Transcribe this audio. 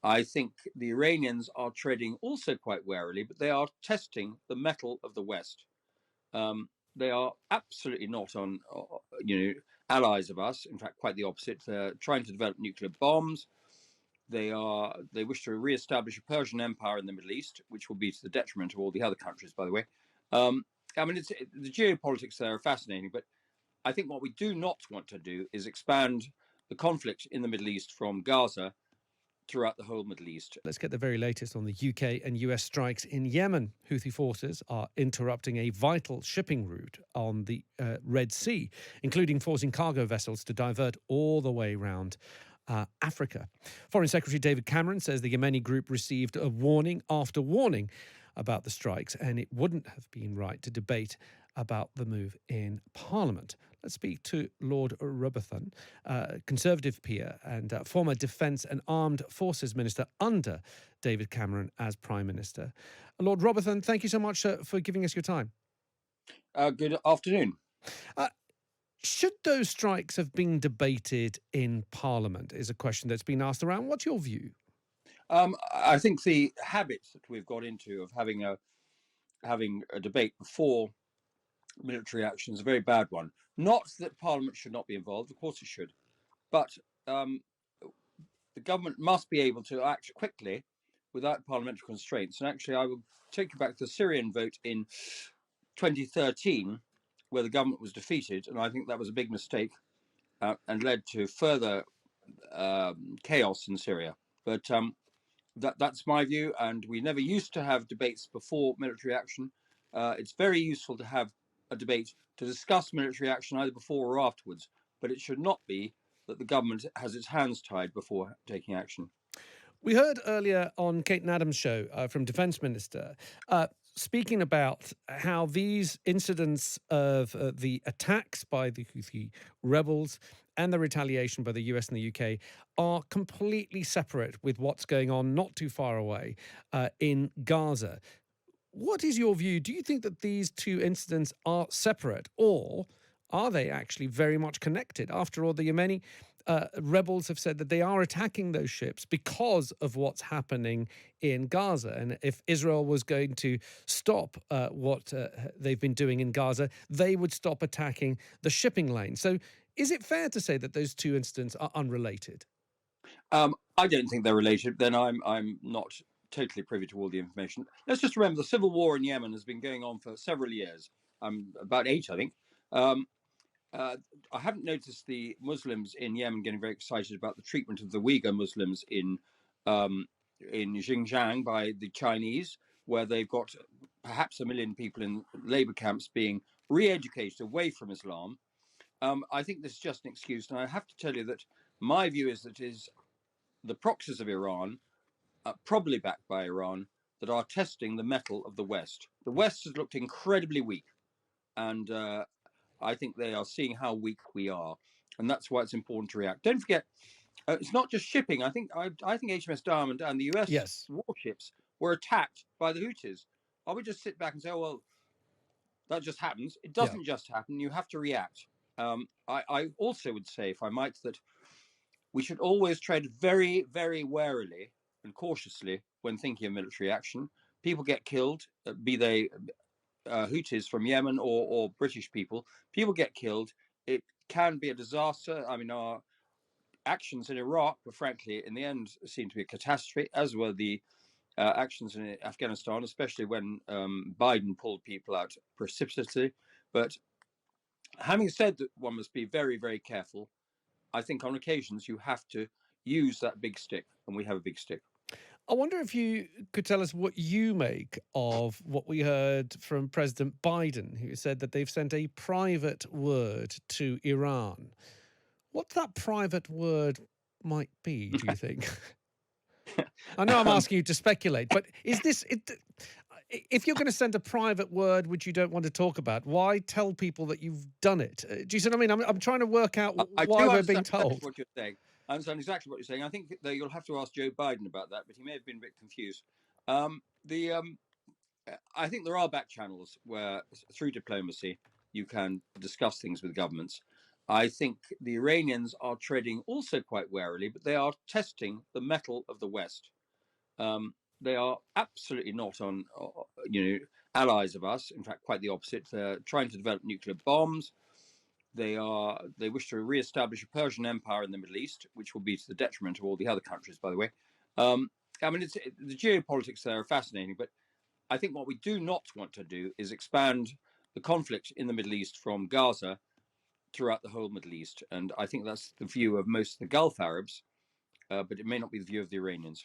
I think the Iranians are treading also quite warily, but they are testing the mettle of the West. They are absolutely not allies of us. In fact, quite the opposite. They're trying to develop nuclear bombs. They wish to re-establish a Persian Empire in the Middle East, which will be to the detriment of all the other countries, by the way. The geopolitics there are fascinating, but I think what we do not want to do is expand the conflict in the Middle East from Gaza throughout the whole Middle East. Let's get the very latest on the UK and US strikes in Yemen. Houthi forces are interrupting a vital shipping route on the Red Sea, including forcing cargo vessels to divert all the way round Africa. Foreign Secretary David Cameron says the Yemeni group received a warning after warning about the strikes, and it wouldn't have been right to debate about the move in Parliament. Let's speak to Lord Robathan, Conservative peer and former Defence and Armed Forces Minister under David Cameron as Prime Minister. Lord Robathan, thank you so much for giving us your time. Good afternoon. Should those strikes have been debated in Parliament is a question that's been asked around. What's your view? I think the habits that we've got into of having a debate before military action is a very bad one. Not that Parliament should not be involved, of course it should, but the government must be able to act quickly without parliamentary constraints. And actually, I will take you back to the Syrian vote in 2013, where the government was defeated, and I think that was a big mistake and led to further chaos in Syria. But that's my view, and we never used to have debates before military action. It's very useful to have a debate to discuss military action either before or afterwards, but it should not be that the government has its hands tied before taking action. We heard earlier on Kate and Adam's show from Defence Minister speaking about how these incidents of the attacks by the Houthi rebels and the retaliation by the US and the UK are completely separate with what's going on not too far away in Gaza. What is your view? Do you think that these two incidents are separate, or are they actually very much connected? After all, the Yemeni rebels have said that they are attacking those ships because of what's happening in Gaza. And if Israel was going to stop what they've been doing in Gaza, they would stop attacking the shipping lane. So is it fair to say that those two incidents are unrelated? I don't think they're related. Then I'm not totally privy to all the information. Let's just remember the civil war in Yemen has been going on for several years. About 8, I think. I haven't noticed the Muslims in Yemen getting very excited about the treatment of the Uyghur Muslims in Xinjiang by the Chinese, where they've got perhaps 1 million people in labor camps being re-educated away from Islam. I think this is just an excuse, and I have to tell you that my view is that it is the proxies of Iran, probably backed by Iran, that are testing the mettle of the West. The West has looked incredibly weak, and I think they are seeing how weak we are, and that's why it's important to react. Don't forget, it's not just shipping. I think HMS Diamond and the US warships were attacked by the Houthis. Are we just sit back and say, "Oh well, that just happens"? It doesn't just happen. You have to react. I also would say, if I might, that we should always tread very, very warily and cautiously when thinking of military action. People get killed, be they Houthis from Yemen or British people. People get killed. It can be a disaster. I mean, our actions in Iraq were, frankly, in the end, seemed to be a catastrophe, as were the actions in Afghanistan, especially when Biden pulled people out precipitously. But having said that, one must be very, very careful. I think on occasions you have to use that big stick, and we have a big stick. I wonder if you could tell us what you make of what we heard from President Biden, who said that they've sent a private word to Iran. What that private word might be, do you think? I know I'm asking you to speculate, but is this... if you're going to send a private word which you don't want to talk about, why tell people that you've done it? Do you see what I mean? I'm trying to work out why we're being told. What you're saying. I understand exactly what you're saying. I think you'll have to ask Joe Biden about that, but he may have been a bit confused. I think there are back channels where, through diplomacy, you can discuss things with governments. I think the Iranians are treading also quite warily, but they are testing the mettle of the West. They are absolutely not on, allies of us. In fact, quite the opposite. They're trying to develop nuclear bombs. They wish to re-establish a Persian Empire in the Middle East, which will be to the detriment of all the other countries, by the way. The geopolitics there are fascinating, but I think what we do not want to do is expand the conflict in the Middle East from Gaza throughout the whole Middle East. And I think that's the view of most of the Gulf Arabs, but it may not be the view of the Iranians.